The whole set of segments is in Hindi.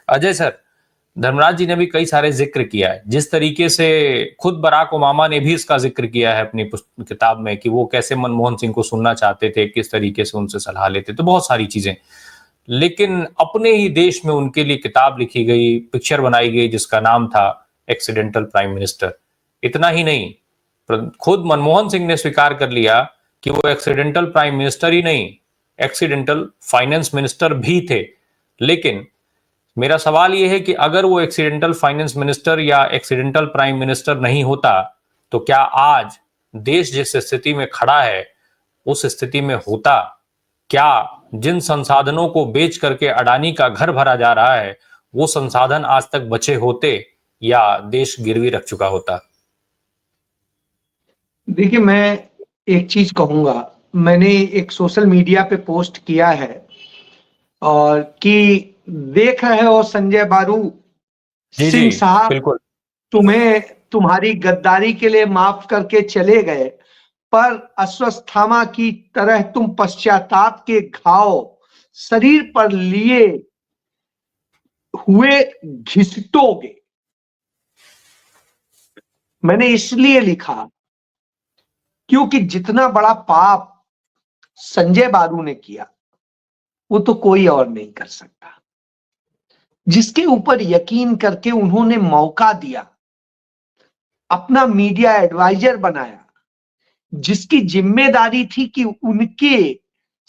अजय सर, धर्मराज जी ने भी कई सारे जिक्र किया है, जिस तरीके से खुद बराक ओबामा ने भी इसका जिक्र किया है अपनी किताब में कि वो कैसे मनमोहन सिंह को सुनना चाहते थे, किस तरीके से उनसे सलाह लेते, तो बहुत सारी चीजें। लेकिन अपने ही देश में उनके लिए किताब लिखी गई, पिक्चर बनाई गई जिसका नाम था एक्सीडेंटल प्राइम मिनिस्टर। इतना ही नहीं, खुद मनमोहन सिंह ने स्वीकार कर लिया कि वो एक्सीडेंटल प्राइम मिनिस्टर ही नहीं, एक्सीडेंटल फाइनेंस मिनिस्टर भी थे। लेकिन मेरा सवाल यह है कि अगर वो एक्सीडेंटल फाइनेंस मिनिस्टर या एक्सीडेंटल प्राइम मिनिस्टर नहीं होता, तो क्या आज देश जिस स्थिति में खड़ा है उस स्थिति में होता? क्या जिन संसाधनों को बेच करके अडानी का घर भरा जा रहा है, वो संसाधन आज तक बचे होते या देश गिरवी रख चुका होता? देखिए, मैं एक चीज कहूंगा, मैंने एक सोशल मीडिया पे पोस्ट किया है और कि देख रहे हो संजय बारू सिंह साहब, बिल्कुल। तुम्हें तुम्हारी गद्दारी के लिए माफ करके चले गए, पर अश्वत्थामा की तरह तुम पश्चाताप के घाव शरीर पर लिए हुए घिसटोगे। मैंने इसलिए लिखा क्योंकि जितना बड़ा पाप संजय बारू ने किया वो तो कोई और नहीं कर सकता। जिसके ऊपर यकीन करके उन्होंने मौका दिया, अपना मीडिया एडवाइजर बनाया, जिसकी जिम्मेदारी थी कि उनके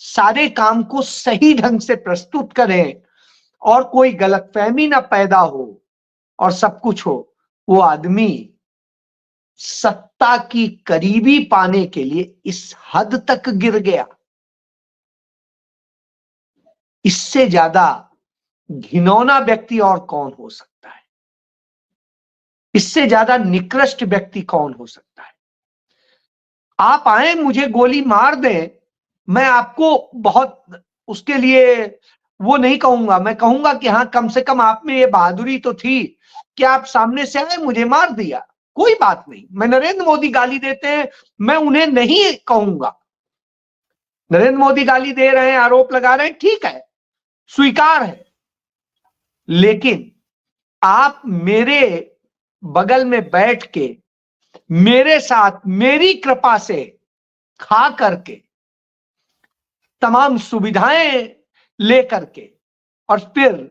सारे काम को सही ढंग से प्रस्तुत करें और कोई गलतफहमी ना पैदा हो और सब कुछ हो, वो आदमी सत्ता की करीबी पाने के लिए इस हद तक गिर गया। इससे ज्यादा घिनौना व्यक्ति और कौन हो सकता है? इससे ज्यादा निकृष्ट व्यक्ति कौन हो सकता है? आप आए मुझे गोली मार दें, मैं आपको बहुत उसके लिए वो नहीं कहूंगा, मैं कहूंगा कि हाँ, कम से कम आप में ये बहादुरी तो थी कि आप सामने से आए, मुझे मार दिया, कोई बात नहीं। मैं नरेंद्र मोदी गाली देते हैं, मैं उन्हें नहीं कहूंगा, नरेंद्र मोदी गाली दे रहे हैं, आरोप लगा रहे हैं, ठीक है, स्वीकार है। लेकिन आप मेरे बगल में बैठ के मेरे साथ मेरी कृपा से खा करके तमाम सुविधाएं लेकर के और फिर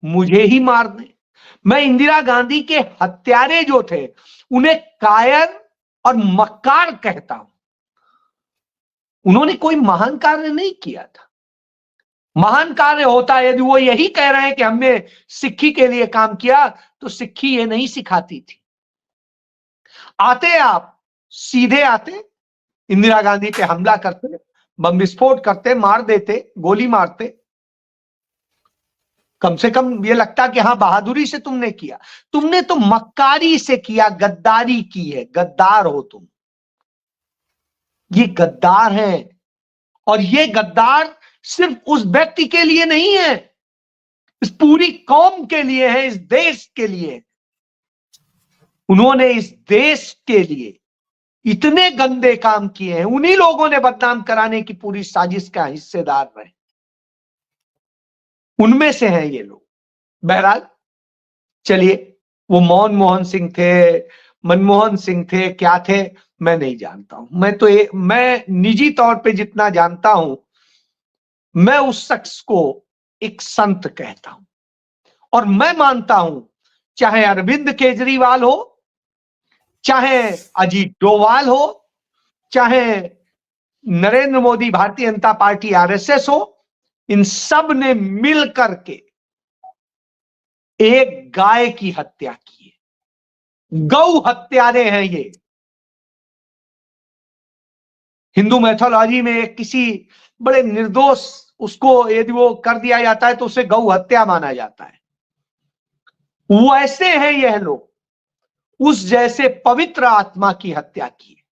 मुझे ही मार दें। मैं इंदिरा गांधी के हत्यारे जो थे उन्हें कायर और मक्कार कहता हूं। उन्होंने कोई महान कार्य नहीं किया था। महान कार्य होता यदि वो यही कह रहे हैं कि हमने सिक्खी के लिए काम किया, तो सिक्खी ये नहीं सिखाती थी। आते आप सीधे आते, इंदिरा गांधी पे हमला करते, बम विस्फोट करते, मार देते, गोली मारते। कम से कम ये लगता कि हाँ, बहादुरी से तुमने किया। तुमने तो मक्कारी से किया, गद्दारी की है, गद्दार हो तुम। ये गद्दार हैं और ये गद्दार सिर्फ उस व्यक्ति के लिए नहीं है, इस पूरी कौम के लिए है, इस देश के लिए। उन्होंने इस देश के लिए इतने गंदे काम किए हैं, उन्हीं लोगों ने बदनाम कराने की पूरी साजिश का हिस्सेदार रहे, उनमें से हैं ये लोग। बहरहाल चलिए, वो मनमोहन सिंह थे, मनमोहन सिंह थे, क्या थे मैं नहीं जानता हूं। मैं निजी तौर पे जितना जानता हूं, मैं उस शख्स को एक संत कहता हूं और मैं मानता हूं, चाहे अरविंद केजरीवाल हो, चाहे अजीत डोवाल हो, चाहे नरेंद्र मोदी भारतीय जनता पार्टी आरएसएस हो, इन सब ने मिल करके एक गाय की हत्या की है। गौ हत्यारे हैं ये। हिंदू मैथोलॉजी में किसी बड़े निर्दोष उसको यदि वो कर दिया जाता है तो उसे गौ हत्या माना जाता है। वैसे हैं यह लोग, उस जैसे पवित्र आत्मा की हत्या की है।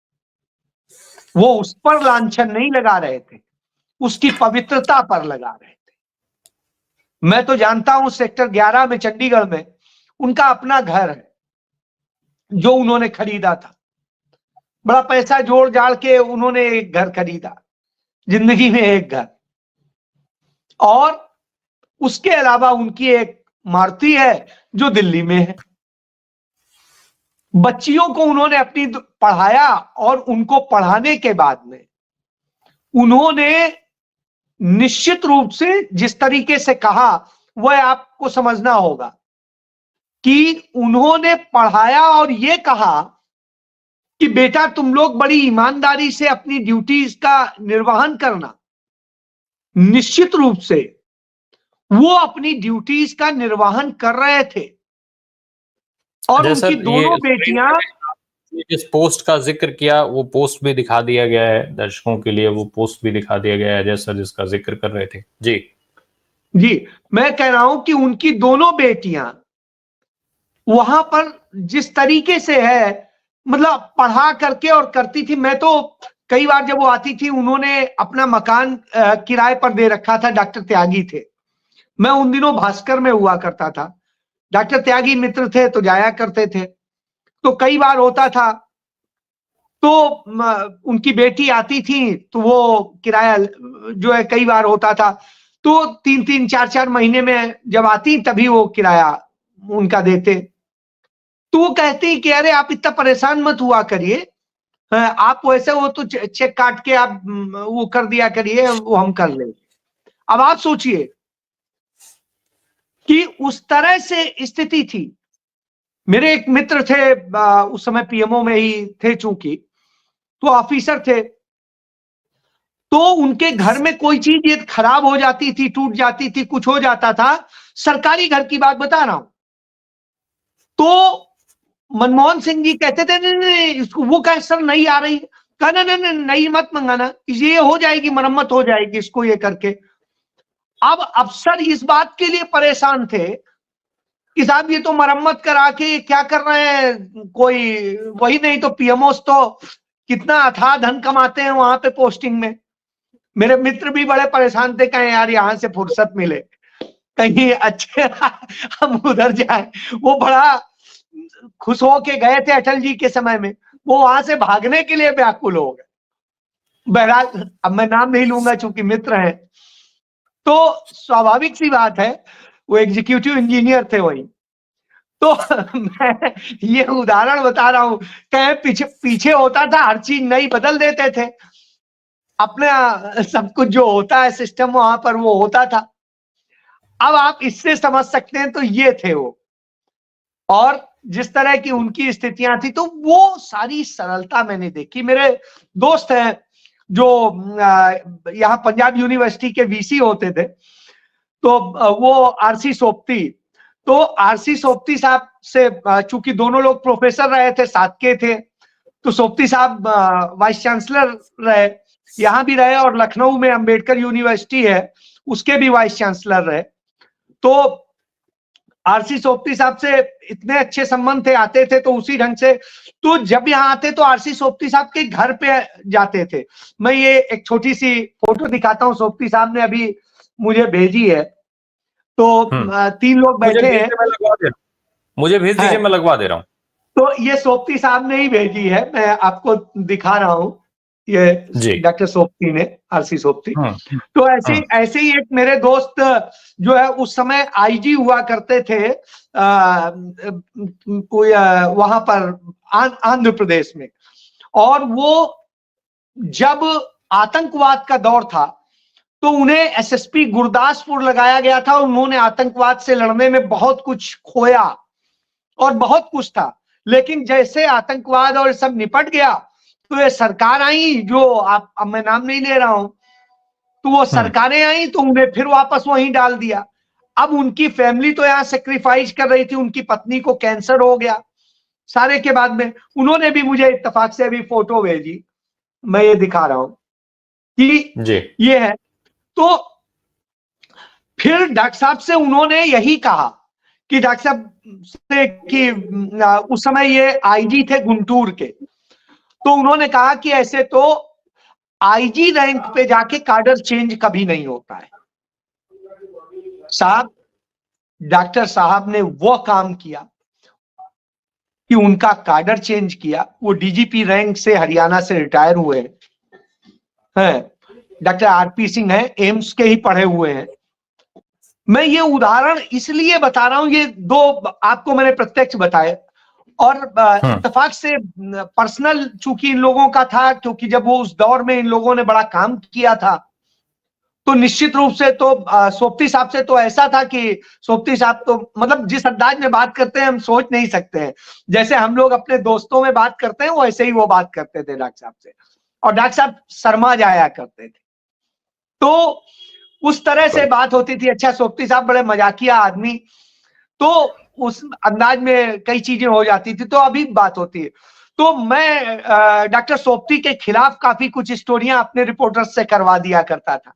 वो उस पर लांछन नहीं लगा रहे थे, उसकी पवित्रता पर लगा रहे थे। मैं तो जानता हूं सेक्टर 11 में चंडीगढ़ में उनका अपना घर है जो उन्होंने खरीदा था। बड़ा पैसा जोड़ जाड़ के उन्होंने एक घर खरीदा, जिंदगी में एक घर, और उसके अलावा उनकी एक मारुति है जो दिल्ली में है। बच्चियों को उन्होंने अपनी पढ़ाया और उनको पढ़ाने के बाद में उन्होंने निश्चित रूप से जिस तरीके से कहा वह आपको समझना होगा कि उन्होंने पढ़ाया और यह कहा कि बेटा तुम लोग बड़ी ईमानदारी से अपनी ड्यूटीज का निर्वहन करना। निश्चित रूप से वो अपनी ड्यूटीज का निर्वहन कर रहे थे और उनकी दोनों बेटियां, जिस पोस्ट का जिक्र किया वो पोस्ट भी दिखा दिया गया है दर्शकों के लिए, वो पोस्ट भी दिखा दिया गया है जैसा जिसका जिक्र कर रहे थे। जी मैं कह रहा हूं कि उनकी दोनों बेटियां वहां पर जिस तरीके से है, मतलब पढ़ा करके और करती थी। मैं तो कई बार जब वो आती थी, उन्होंने अपना मकान किराए पर दे रखा था, डॉक्टर त्यागी थे। मैं उन दिनों भास्कर में हुआ करता था, डॉक्टर त्यागी मित्र थे तो जाया करते थे। तो कई बार होता था तो उनकी बेटी आती थी तो वो किराया जो है कई बार होता था तो 3-3, 4-4 महीने में जब आती तभी वो किराया उनका देते। तो वो कहती कि अरे आप इतना परेशान मत हुआ करिए, आप वैसे वो तो चेक काट के आप वो कर दिया करिए, वो हम कर लेंगे। अब आप सोचिए कि उस तरह से स्थिति थी। मेरे एक मित्र थे, उस समय पीएमओ में ही थे चूंकि, तो ऑफिसर थे। तो उनके घर में कोई चीज ये खराब हो जाती थी, टूट जाती थी, कुछ हो जाता था, सरकारी घर की बात बता रहा हूं, तो मनमोहन सिंह जी कहते थे नहीं नहीं इसको, वो कहे सर नहीं आ रही, कहना नहीं नहीं नहीं मत मंगाना, ये हो जाएगी, मरम्मत हो जाएगी इसको ये करके। अब अफसर इस बात के लिए परेशान थे कि साहब ये तो मरम्मत करा के क्या कर रहे हैं, कोई वही नहीं तो पीएमओस तो कितना अथाह धन कमाते हैं वहां पे पोस्टिंग में। मेरे मित्र भी बड़े परेशान थे, कहें यार यहां से फुर्सत मिले कहीं अच्छे हम उधर जाए। वो बड़ा खुश हो के गए थे अटल जी के समय में, वो वहां से भागने के लिए व्याकुल हो गए। बहरहाल अब मैं नाम नहीं लूंगा चूंकि मित्र हैं, तो स्वाभाविक सी बात है, वो एग्जीक्यूटिव इंजीनियर थे वही। तो मैं ये उदाहरण बता रहा हूं, कहीं पीछे पीछे होता था, हर चीज नई बदल देते थे, अपना सब कुछ जो होता है सिस्टम वहां पर वो होता था। अब आप इससे समझ सकते हैं, तो ये थे वो, और जिस तरह की उनकी स्थितियां थी, तो वो सारी सरलता मैंने देखी। मेरे दोस्त हैं जो यहाँ पंजाब यूनिवर्सिटी के वीसी होते थे, तो वो आरसी सोपती, तो आरसी सोपती साहब से चूंकि दोनों लोग प्रोफेसर रहे थे, साथ के थे, तो सोपती साहब वाइस चांसलर रहे, यहां भी रहे, और लखनऊ में अंबेडकर यूनिवर्सिटी है उसके भी वाइस चांसलर रहे। तो आरसी सोपती साहब से इतने अच्छे संबंध थे, आते थे तो उसी ढंग से, तो जब यहाँ आते तो आरसी सोपती साहब के घर पे जाते थे। मैं ये एक छोटी सी फोटो दिखाता हूँ, सोपती साहब ने अभी मुझे भेजी है। तो 3 लोग बैठे हैं, मुझे भेज दीजिए, मैं लगवा दे रहा हूँ। तो ये सोपती साहब ने ही भेजी है, मैं आपको दिखा रहा हूँ, ये डॉक्टर सोपती ने, आरसी सोपती। तो ऐसे ही एक मेरे दोस्त जो है उस समय आईजी हुआ करते थे वहां पर आंध्र प्रदेश में, और वो जब आतंकवाद का दौर था तो उन्हें एसएसपी गुरदासपुर लगाया गया था, और उन्होंने आतंकवाद से लड़ने में बहुत कुछ खोया और बहुत कुछ था, लेकिन जैसे आतंकवाद और सब निपट गया तो ये सरकार आई, जो अब मैं नाम नहीं ले रहा हूं, तो वो सरकारें आई तो उन्हें फिर वापस वहीं डाल दिया। अब उनकी फैमिली तो यहाँ सेक्रीफाइस कर रही थी, उनकी पत्नी को कैंसर हो गया सारे के बाद में, उन्होंने भी मुझे इत्तेफाक से अभी फोटो भेजी, मैं ये दिखा रहा हूं कि ये है। तो फिर डॉक्टर साहब से उन्होंने यही कहा कि डॉक्टर साहब से कि उस समय ये आईजी थे गुंटूर के, तो उन्होंने कहा कि ऐसे तो आईजी रैंक पे जाके कार्डर चेंज कभी नहीं होता है साहब। डॉक्टर साहब ने वो काम किया कि उनका कार्डर चेंज किया, वो डीजीपी रैंक से हरियाणा से रिटायर हुए हैं। डॉक्टर आरपी सिंह हैं, एम्स के ही पढ़े हुए हैं, मैं ये उदाहरण इसलिए बता रहा हूं, ये दो आपको मैंने प्रत्यक्ष बताए, और इत्तेफाक से पर्सनल चूंकि इन लोगों का था, क्योंकि जब वो उस दौर में इन लोगों ने बड़ा काम किया था, तो निश्चित रूप से तो सोपती साहब से तो ऐसा था कि सोपती साहब तो मतलब जिस अंदाज में बात करते हैं हम सोच नहीं सकते हैं। जैसे हम लोग अपने दोस्तों में बात करते हैं वैसे ही वो बात करते थे डॉक्टर साहब से, और डॉक्टर साहब शर्मा जाया करते थे, तो उस तरह से बात होती थी। अच्छा, सोपती साहब बड़े मजाकिया आदमी, तो उस अंदाज में कई चीजें हो जाती थी, तो अभी बात होती है। तो मैं डॉक्टर सोपती के खिलाफ काफी कुछ स्टोरियां अपने रिपोर्टर्स से करवा दिया करता था।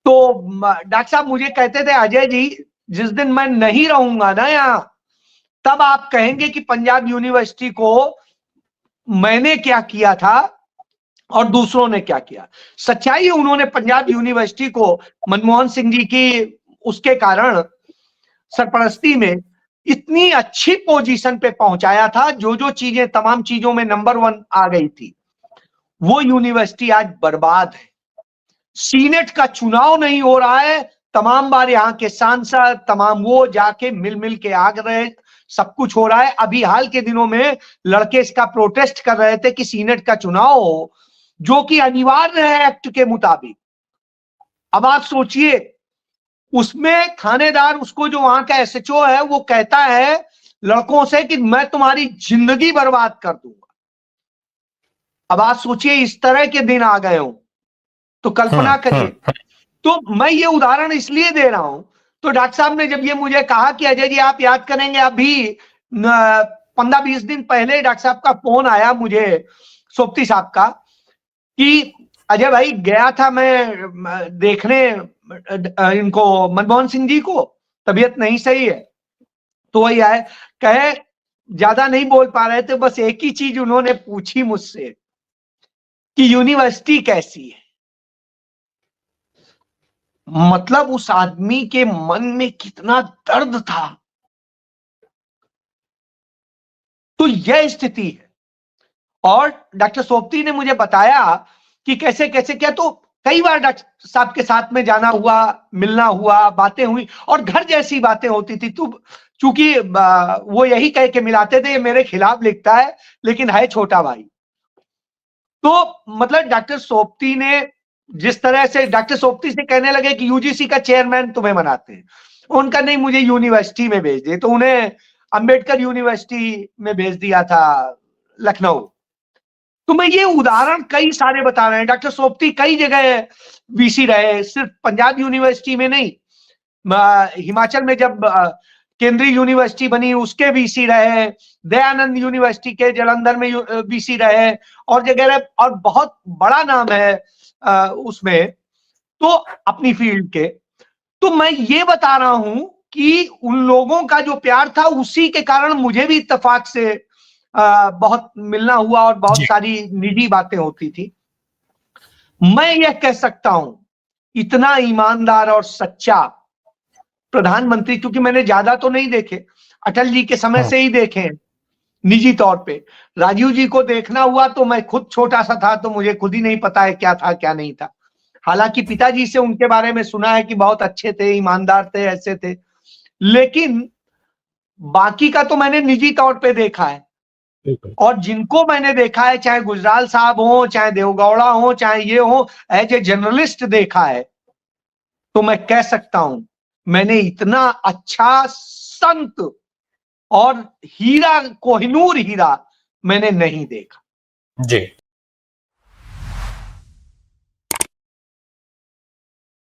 तो डॉक्टर साहब मुझे कहते थे, अजय जी जिस दिन मैं नहीं रहूंगा ना यहाँ, तब आप कहेंगे कि पंजाब यूनिवर्सिटी को मैंने क्या किया था और दूसरों ने क्या किया। सच्चाई है, उन्होंने पंजाब यूनिवर्सिटी को मनमोहन सिंह जी की उसके कारण सरपरस्ती में इतनी अच्छी पोजीशन पे पहुंचाया था, जो चीजें तमाम चीजों में नंबर 1 आ गई थी। वो यूनिवर्सिटी आज बर्बाद है। सीनेट का चुनाव नहीं हो रहा है, तमाम बार यहाँ के सांसद तमाम वो जाके मिल मिल के आ रहे, सब कुछ हो रहा है। अभी हाल के दिनों में लड़के इसका प्रोटेस्ट कर रहे थे कि सीनेट का चुनाव हो, जो कि अनिवार्य है एक्ट के मुताबिक। अब आप सोचिए, उसमें थानेदार, उसको जो वहां का एसएचओ है, वो कहता है लड़कों से कि मैं तुम्हारी जिंदगी बर्बाद कर दूंगा। अब आप सोचिए, इस तरह के दिन आ गए हो तो कल्पना करिए। तो मैं ये उदाहरण इसलिए दे रहा हूं, तो डॉक्टर साहब ने जब ये मुझे कहा कि अजय जी आप याद करेंगे, अभी 15-20 दिन पहले डॉक्टर साहब का फोन आया मुझे, सोपती साहब का, कि अजय भाई गया था मैं देखने इनको मनमोहन सिंह जी को, तबीयत नहीं सही है। तो वही आए, कहे ज्यादा नहीं बोल पा रहे थे, बस एक ही चीज उन्होंने पूछी मुझसे कि यूनिवर्सिटी कैसी है। मतलब उस आदमी के मन में कितना दर्द था। तो यह स्थिति है। और डॉक्टर सोपती ने मुझे बताया कि कैसे कैसे क्या, तो कई बार डॉक्टर साहब के साथ में जाना हुआ, मिलना हुआ, बातें हुई, और घर जैसी बातें होती थी। तो चूंकि वो यही कह के मिलाते थे, ये मेरे खिलाफ लिखता है लेकिन है छोटा भाई। तो मतलब डॉक्टर सोपती ने जिस तरह से, डॉक्टर सोपती से कहने लगे कि यूजीसी का चेयरमैन तुम्हें बनाते हैं, उनका नहीं, मुझे यूनिवर्सिटी में भेज दिए, तो उन्हें अंबेडकर यूनिवर्सिटी में भेज दिया था, लखनऊ। तो मैं ये उदाहरण कई सारे बता रहे हैं। डॉक्टर सोपती कई जगह वीसी रहे, सिर्फ पंजाब यूनिवर्सिटी में नहीं, हिमाचल में जब केंद्रीय यूनिवर्सिटी बनी उसके वीसी रहे, दयानंद यूनिवर्सिटी के जालंधर में वीसी रहे, और जगह, और बहुत बड़ा नाम है उसमें, तो अपनी फील्ड के। तो मैं ये बता रहा हूं कि उन लोगों का जो प्यार था, उसी के कारण मुझे भी इत्तेफाक से बहुत मिलना हुआ और बहुत सारी निजी बातें होती थी। मैं यह कह सकता हूं, इतना ईमानदार और सच्चा प्रधानमंत्री, क्योंकि मैंने ज्यादा तो नहीं देखे, अटल जी के समय से ही देखे हैं निजी तौर पे। राजीव जी को देखना हुआ तो मैं खुद छोटा सा था, तो मुझे खुद ही नहीं पता है क्या था क्या नहीं था। हालांकि पिताजी से उनके बारे में सुना है कि बहुत अच्छे थे, ईमानदार थे, ऐसे थे, लेकिन बाकी का तो मैंने निजी तौर पे देखा है। और जिनको मैंने देखा है, चाहे गुजराल साहब हो, चाहे देवगौड़ा हो, चाहे ये हो, एज ए जर्नलिस्ट देखा है, तो मैं कह सकता हूं मैंने इतना अच्छा संत और हीरा, कोहिनूर हीरा मैंने नहीं देखा। जी।